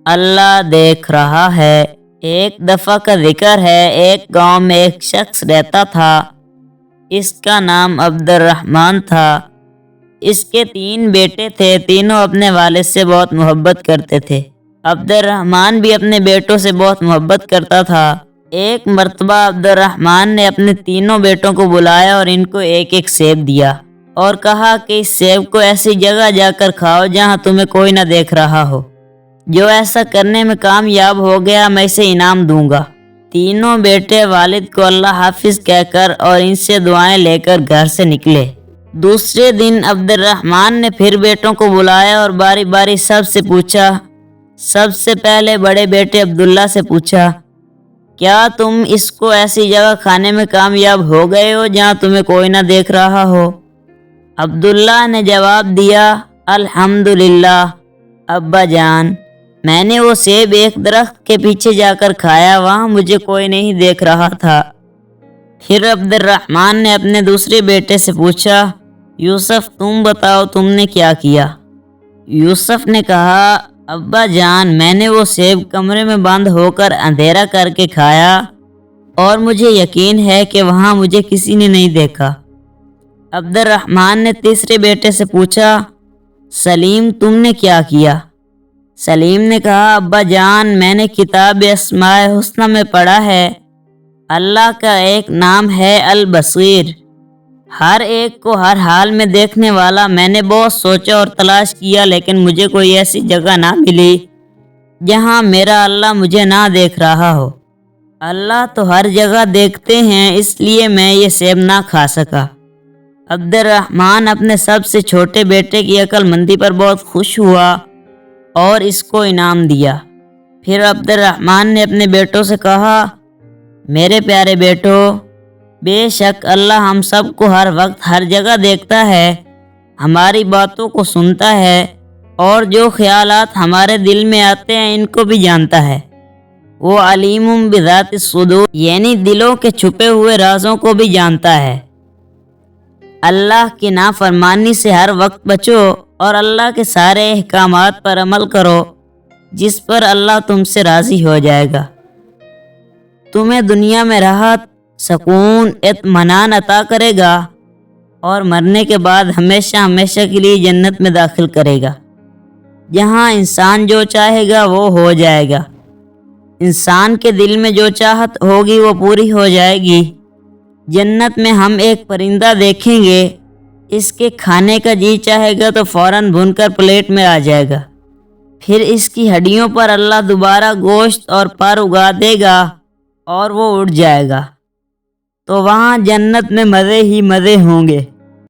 اللہ دیکھ رہا ہے۔ ایک دفعہ کا ذکر ہے، ایک گاؤں میں ایک شخص رہتا تھا۔ اس کا نام عبد الرحمن تھا۔ اس کے 3 بیٹے تھے، تینوں اپنے والد سے بہت محبت کرتے تھے۔ عبد الرحمن بھی اپنے بیٹوں سے بہت محبت کرتا تھا۔ ایک مرتبہ عبد الرحمن نے اپنے تینوں بیٹوں کو بلایا اور ان کو ایک ایک سیب دیا اور کہا کہ اس سیب کو ایسی جگہ جا کر کھاؤ جہاں تمہیں کوئی نہ دیکھ رہا ہو۔ جو ایسا کرنے میں کامیاب ہو گیا میں اسے انعام دوں گا۔ تینوں بیٹے والد کو اللہ حافظ کہہ کر اور ان سے دعائیں لے کر گھر سے نکلے۔ دوسرے دن عبد الرحمن نے پھر بیٹوں کو بلایا اور باری باری سب سے پوچھا۔ سب سے پہلے بڑے بیٹے عبداللہ سے پوچھا، کیا تم اس کو ایسی جگہ کھانے میں کامیاب ہو گئے ہو جہاں تمہیں کوئی نہ دیکھ رہا ہو؟ عبداللہ نے جواب دیا، الحمدللہ ابا جان، میں نے وہ سیب ایک درخت کے پیچھے جا کر کھایا، وہاں مجھے کوئی نہیں دیکھ رہا تھا۔ پھر عبد الرحمن نے اپنے دوسرے بیٹے سے پوچھا، یوسف تم بتاؤ تم نے کیا کیا؟ یوسف نے کہا، ابا جان میں نے وہ سیب کمرے میں بند ہو کر اندھیرا کر کے کھایا اور مجھے یقین ہے کہ وہاں مجھے کسی نے نہیں دیکھا۔ عبد الرحمن نے تیسرے بیٹے سے پوچھا، سلیم تم نے کیا کیا؟ سلیم نے کہا، ابا جان میں نے کتاب اسماء الحسنی میں پڑھا ہے، اللہ کا ایک نام ہے البصیر، ہر ایک کو ہر حال میں دیکھنے والا۔ میں نے بہت سوچا اور تلاش کیا لیکن مجھے کوئی ایسی جگہ نہ ملی جہاں میرا اللہ مجھے نہ دیکھ رہا ہو۔ اللہ تو ہر جگہ دیکھتے ہیں، اس لیے میں یہ سیب نہ کھا سکا۔ عبد الرحمن اپنے سب سے چھوٹے بیٹے کی عقل مندی پر بہت خوش ہوا اور اس کو انعام دیا۔ پھر عبد الرحمن نے اپنے بیٹوں سے کہا، میرے پیارے بیٹو، بے شک اللہ ہم سب کو ہر وقت ہر جگہ دیکھتا ہے، ہماری باتوں کو سنتا ہے اور جو خیالات ہمارے دل میں آتے ہیں ان کو بھی جانتا ہے۔ وہ علیم بذات الصدور یعنی دلوں کے چھپے ہوئے رازوں کو بھی جانتا ہے۔ اللہ کی نافرمانی سے ہر وقت بچو اور اللہ کے سارے احکامات پر عمل کرو جس پر اللہ تم سے راضی ہو جائے گا۔ تمہیں دنیا میں راحت، سکون، اطمینان عطا کرے گا اور مرنے کے بعد ہمیشہ ہمیشہ کے لیے جنت میں داخل کرے گا، جہاں انسان جو چاہے گا وہ ہو جائے گا۔ انسان کے دل میں جو چاہت ہوگی وہ پوری ہو جائے گی۔ جنت میں ہم ایک پرندہ دیکھیں گے، اس کے کھانے کا جی چاہے گا تو فوراً بھون کر پلیٹ میں آ جائے گا، پھر اس کی ہڈیوں پر اللہ دوبارہ گوشت اور پر اگا دے گا اور وہ اڑ جائے گا، تو وہاں جنت میں مزے ہی مزے ہوں گے۔